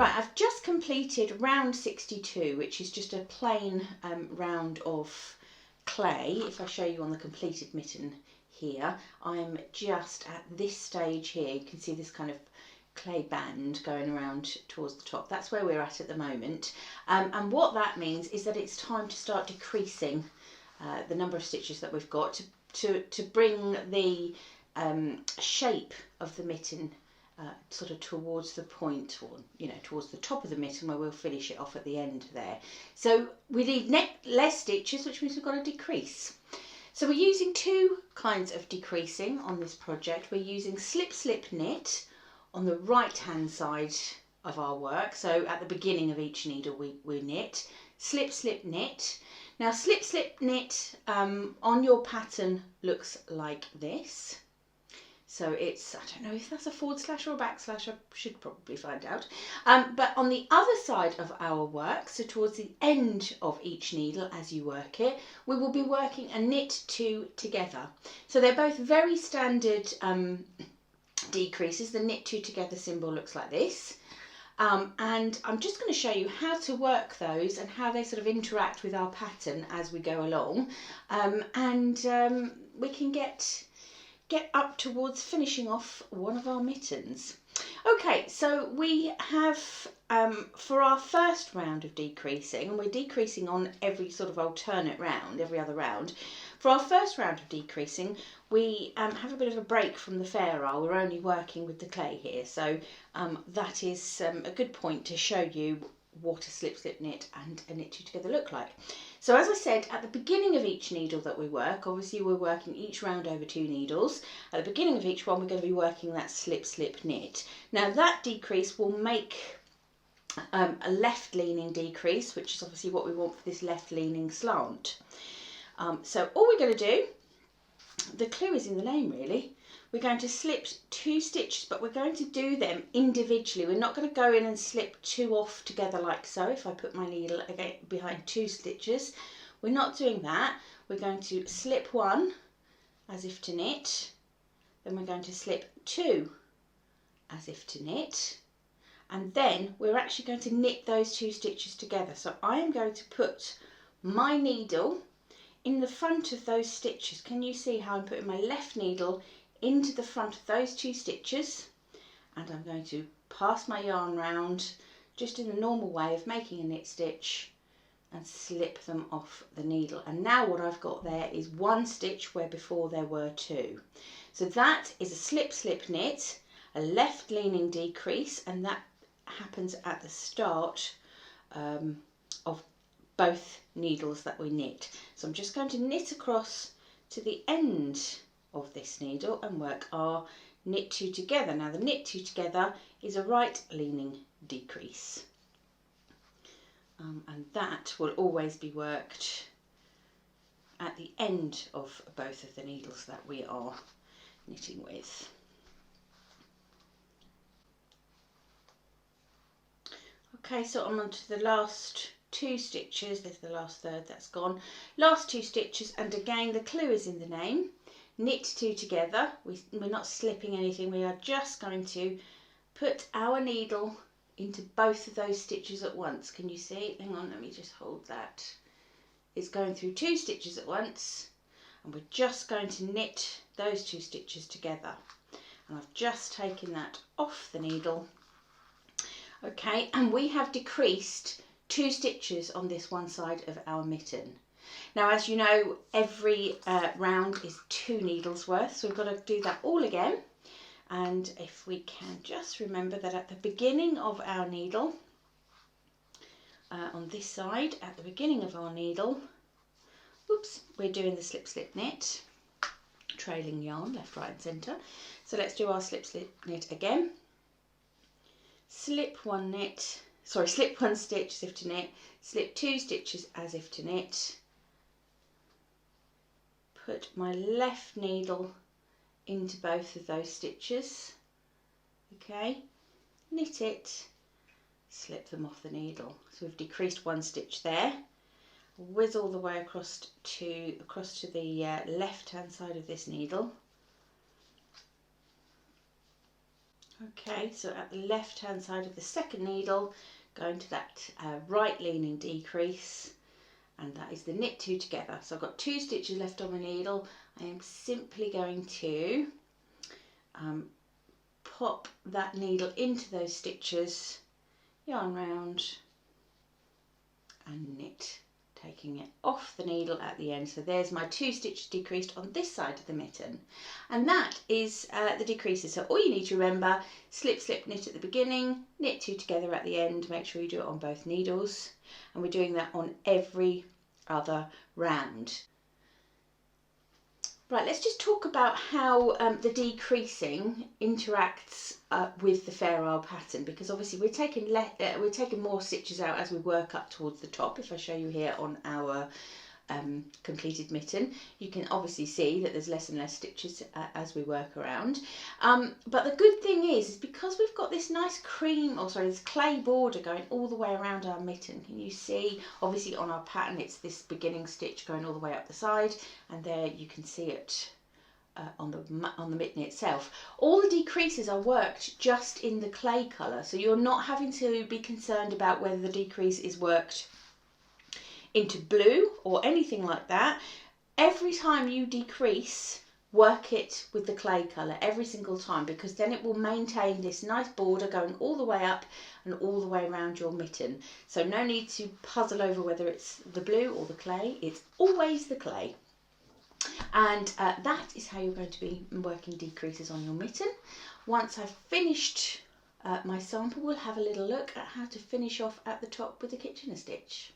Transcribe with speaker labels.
Speaker 1: Right, I've just completed round 62, which is just a plain round of clay. If I show you on the completed mitten here, I'm just at this stage here. You can see this kind of clay band going around towards the top. That's where we're at the moment. And what that means is that it's time to start decreasing the number of stitches that we've got to bring the shape of the mitten sort of towards the point, or towards the top of the mitten, where we'll finish it off at the end there. So we need less stitches, which means we've got to decrease. So we're using two kinds of decreasing on this project. We're using slip slip knit on the right hand side of our work. So at the beginning of each needle we knit, slip slip knit. Now slip slip knit on your pattern looks like this. So it's, I don't know if that's a forward slash or a backslash, I should probably find out. But on the other side of our work, so towards the end of each needle as you work it, we will be working a knit two together. So they're both very standard decreases. The knit two together symbol looks like this. And I'm just going to show you how to work those and how they sort of interact with our pattern as we go along. We can get up towards finishing off one of our mittens. Okay, so we have for our first round of decreasing, and we're decreasing on every sort of alternate round, every other round. For our first round of decreasing, we have a bit of a break from the Fairisle. We're only working with the clay here, so that is a good point to show you what a slip slip knit and a knit two together look like. So as I said, at the beginning of each needle that we work, obviously we're working each round over 2 needles. At the beginning of each one we're going to be working that slip slip knit. Now that decrease will make a left leaning decrease, which is obviously what we want for this left leaning slant. So all we're going to do, the clue is in the name really. We're going to slip 2 stitches, but we're going to do them individually. We're not going to go in and slip 2 off together like so. If I put my needle again behind 2 stitches, we're not doing that. We're going to slip 1 as if to knit, then we're going to slip 2 as if to knit, and then we're actually going to knit those 2 stitches together. So I am going to put my needle in the front of those stitches. Can you see how I'm putting my left needle into the front of those 2 stitches, and I'm going to pass my yarn round just in the normal way of making a knit stitch and slip them off the needle. And now what I've got there is 1 stitch where before there were 2. So that is a slip slip knit, a left leaning decrease, and that happens at the start of both needles that we knit. So I'm just going to knit across to the end of this needle and work our knit 2 together. Now the knit 2 together is a right leaning decrease, and that will always be worked at the end of both of the needles that we are knitting with. Okay, so I'm on to the last 2 stitches. There's the last third that's gone. Last 2 stitches, and again the clue is in the name. Knit 2 together. We're not slipping anything. We are just going to put our needle into both of those stitches at once. Can you see? Hang on, let me just hold that. It's going through 2 stitches at once, and we're just going to knit those 2 stitches together. And I've just taken that off the needle. Okay, and we have decreased 2 stitches on this one side of our mitten. Now, as you know, every round is 2 needles worth, so we've got to do that all again. And if we can just remember that at the beginning of our needle, on this side, at the beginning of our needle, oops, we're doing the slip slip knit, trailing yarn left, right and centre. So let's do our slip slip knit again. Slip 1 knit, sorry, slip 1 stitch as if to knit, slip 2 stitches as if to knit, put my left needle into both of those stitches, okay, knit it, slip them off the needle. So we've decreased 1 stitch there, whiz all the way across to the left hand side of this needle. Okay, so at the left hand side of the second needle, going to that right leaning decrease, and that is the knit 2 together. So I've got 2 stitches left on the needle. I am simply going to pop that needle into those stitches, yarn round and knit, taking it off the needle at the end. So there's my 2 stitches decreased on this side of the mitten, and that is the decreases. So all you need to remember: slip, slip, knit at the beginning, knit 2 together at the end. Make sure you do it on both needles, and we're doing that on every other round. Right, let's just talk about how the decreasing interacts with the Fairisle pattern, because obviously we're taking more stitches out as we work up towards the top. If I show you here on our completed mitten, you can obviously see that there's less and less stitches as we work around. But the good thing is because we've got this nice this clay border going all the way around our mitten. Can you see? Obviously on our pattern it's this beginning stitch going all the way up the side, and there you can see it on the mitten itself. All the decreases are worked just in the clay colour, so you're not having to be concerned about whether the decrease is worked into blue or anything like that. Every time you decrease, work it with the clay colour every single time, because then it will maintain this nice border going all the way up and all the way around your mitten. So no need to puzzle over whether it's the blue or the clay, it's always the clay. And that is how you're going to be working decreases on your mitten. Once I've finished my sample, we'll have a little look at how to finish off at the top with a Kitchener stitch.